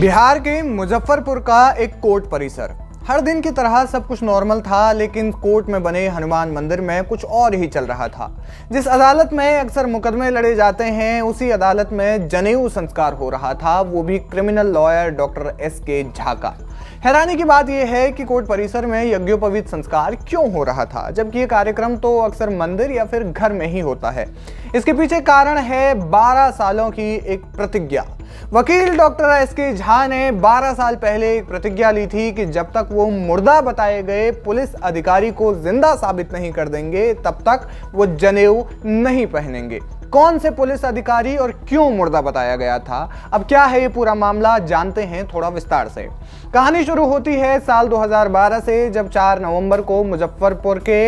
बिहार के मुजफ्फरपुर का एक कोर्ट परिसर। हर दिन की तरह सब कुछ नॉर्मल था, लेकिन कोर्ट में बने हनुमान मंदिर में कुछ और ही चल रहा था। जिस अदालत में अक्सर मुकदमे लड़े जाते हैं, उसी अदालत में जनेऊ संस्कार हो रहा था, वो भी criminal lawyer doctor S K. Jha का। हैरानी की बात यह है कि कोर्ट परिसर में यज्ञोपवीत संस्कार क्यों हो रहा था, जबकि ये कार्यक्रम तो अक्सर मंदिर या फिर घर में ही होता है। इसके पीछे कारण है 12 सालों की एक प्रतिज्ञा। वकील डॉक्टर एस.के. झा ने 12 साल पहले एक प्रतिज्ञा ली थी कि जब तक वो मुर्दा बताए गए पुलिस अधिकारी को जिंदा साबित नहीं कर देंगे, तब तक वो जनेऊ नहीं पहनेंगे। कौन से पुलिस अधिकारी और क्यों मुर्दा बताया गया था, अब क्या है ये पूरा मामला, जानते हैं थोड़ा विस्तार से। कहानी शुरू होती है साल 2012 से, जब 4 नवंबर को मुजफ्फरपुर के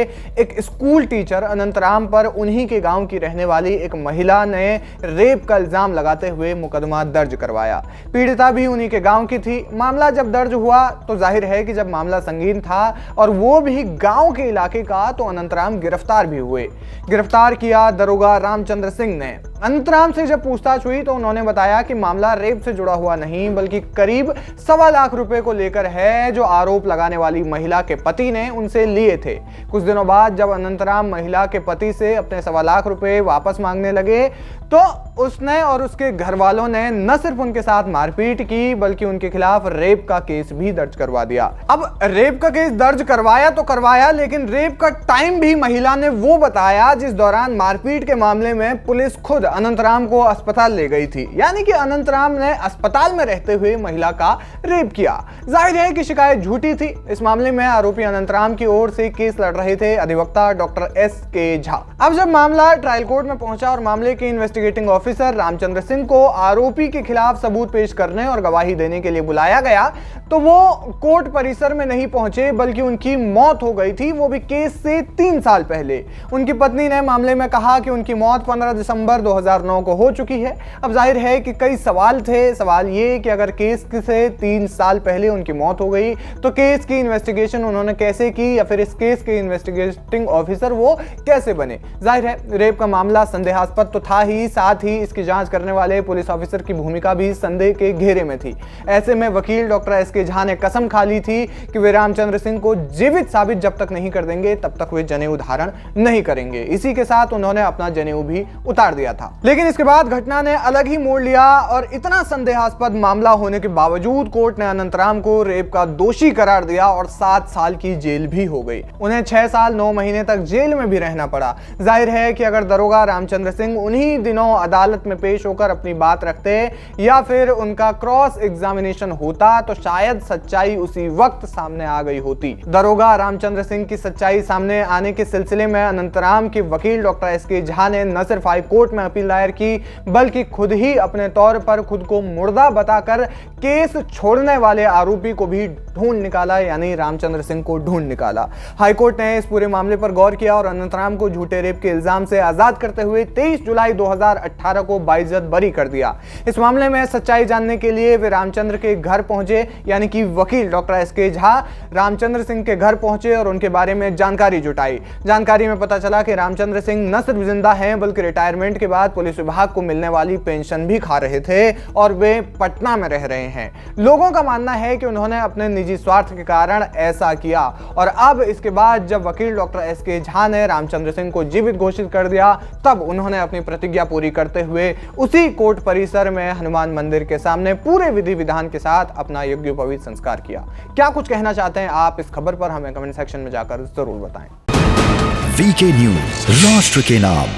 एक स्कूल टीचर अनंतराम पर उन्हीं के गांव की रहने वाली एक महिला ने रेप का इल्जाम लगाते हुए मुकदमा दर्ज करवाया। पीड़िता भी उन्हीं के गांव की थी। मामला जब दर्ज हुआ तो जाहिर है कि जब मामला संगीन था और वो भी गांव के इलाके का, तो अनंतराम गिरफ्तार भी हुए। गिरफ्तार किया दरोगा रामचंद्र सिंह ने। अनंतराम से जब पूछताछ हुई तो उन्होंने बताया कि मामला रेप से जुड़ा हुआ नहीं, बल्कि करीब 1.25 लाख रुपए को लेकर है, जो आरोप लगाने वाली महिला के पति ने उनसे लिए थे। कुछ दिनों बाद जब अनंतराम महिला के पति से अपने 1.25 लाख रुपए वापस मांगने लगे, तो उसने और उसके घर वालों ने न सिर्फ उनके साथ मारपीट की, बल्कि उनके खिलाफ रेप का केस भी दर्ज करवा दिया। अब रेप का केस दर्ज करवाया तो करवाया, लेकिन रेप का टाइम भी महिला ने वो बताया जिस दौरान मारपीट के मामले में पुलिस खुद अनंतराम को अस्पताल ले गई थी। यानी कि अनंतराम ने अस्पताल में रहते हुए महिला का रेप किया। जाहिर है कि शिकायत झूठी थी। इस मामले में आरोपी अनंतराम की ओर से केस लड़ रहे थे अधिवक्ता डॉक्टर एस.के. झा। अब जब मामला ट्रायल कोर्ट में पहुंचा और मामले के इन्वेस्टिगेटिंग ऑफिसर रामचंद्र सिंह को आरोपी के खिलाफ सबूत पेश करने और गवाही देने के लिए बुलाया गया, तो वो कोर्ट परिसर में नहीं पहुंचे, बल्कि उनकी मौत हो गई थी, वो भी केस से 3 साल पहले। उनकी पत्नी ने मामले में कहा कि उनकी मौत 15 दिसंबर 2009 को हो चुकी है। अब जाहिर है कि कई सवाल थे। सवाल ये कि अगर केस से 3 साल पहले उनकी मौत हो गई, तो केस की इन्वेस्टिगेशन उन्होंने कैसे की, या फिर इस केस के इन्वेस्टिगेटिंग ऑफिसर वो कैसे बने। जाहिर है रेप का मामला संदेहास्पद तो था ही, साथ ही इसकी जांच करने वाले पुलिस ऑफिसर की भूमिका भी संदेह के घेरे में थी। ऐसे में वकील डॉक्टर एस.के. झा ने कसम खा ली थी कि वे रामचंद्र सिंह को जीवित साबित जब तक नहीं कर देंगे, तब तक वे जनेऊ धारण नहीं करेंगे। इसी के साथ उन्होंने अपना जनेऊ भी उतार दिया था। लेकिन इसके बाद घटना ने अलग ही मोड़ लिया और इतना संदेहास्पद मामला होने के बावजूद कोर्ट ने अनंतराम को रेप का दोषी करार दिया और 7 साल की जेल भी हो गई। उन्हें 6 साल 9 महीने तक जेल में भी रहना पड़ा। जाहिर है कि अगर दरोगा रामचंद्र सिंह उन्हीं दिनों अदालत में पेश होकर अपनी बात रखते या फिर उनका क्रॉस एग्जामिनेशन होता, तो शायद सच्चाई उसी वक्त सामने आ गई होती। दरोगा रामचंद्र सिंह की सच्चाई सामने आने के सिलसिले में अनंतराम के वकील डॉक्टर एस.के. झा ने न सिर्फ हाई कोर्ट में अपील दायर की, बल्कि खुद ही अपने तौर पर खुद को मुर्दा बताकर केस छोड़ने वाले आरोपी को भी ढूंढ निकाला, यानी रामचंद्र सिंह को ढूंढ निकाला। हाईकोर्ट ने इस पूरे मामले पर गौर किया और अनंतराम को झूठे रेप के इल्जाम से आजाद करते हुए 23 जुलाई 2018 को बाइज्जत बरी कर दिया। इस मामले में सच्चाई जानने के लिए वे रामचंद्र के घर पहुंचे, यानी कि वकील डॉक्टर एस.के. झा रामचंद्र सिंह के घर पहुंचे और उनके बारे में जानकारी जुटाई। जानकारी में पता चला कि रामचंद्र सिंह न सिर्फ जिंदा हैं, बल्कि रिटायरमेंट के बाद पुलिस विभाग को मिलने वाली पेंशन भी खा रहे थे और वे पटना में रह रहे हैं। लोगों का मानना है कि उन्होंने अपने निजी स्वार्थ के कारण ऐसा किया। और अब इसके बाद जब वकील डॉक्टर एस.के. झा ने रामचंद्र सिंह को जीवित घोषित कर दिया, तब उन्होंने अपनी प्रतिज्ञा पूरी करते हुए उसी कोर्ट परिसर में हनुमान मंदिर के सामने पूरे विधि विधान के साथ अपना यज्ञोपवीत संस्कार किया। क्या कुछ कहना चाहते हैं आप इस खबर पर, हमें कमेंट सेक्शन में जाकर जरूर बताएं। वीके न्यूज, राष्ट्र के नाम।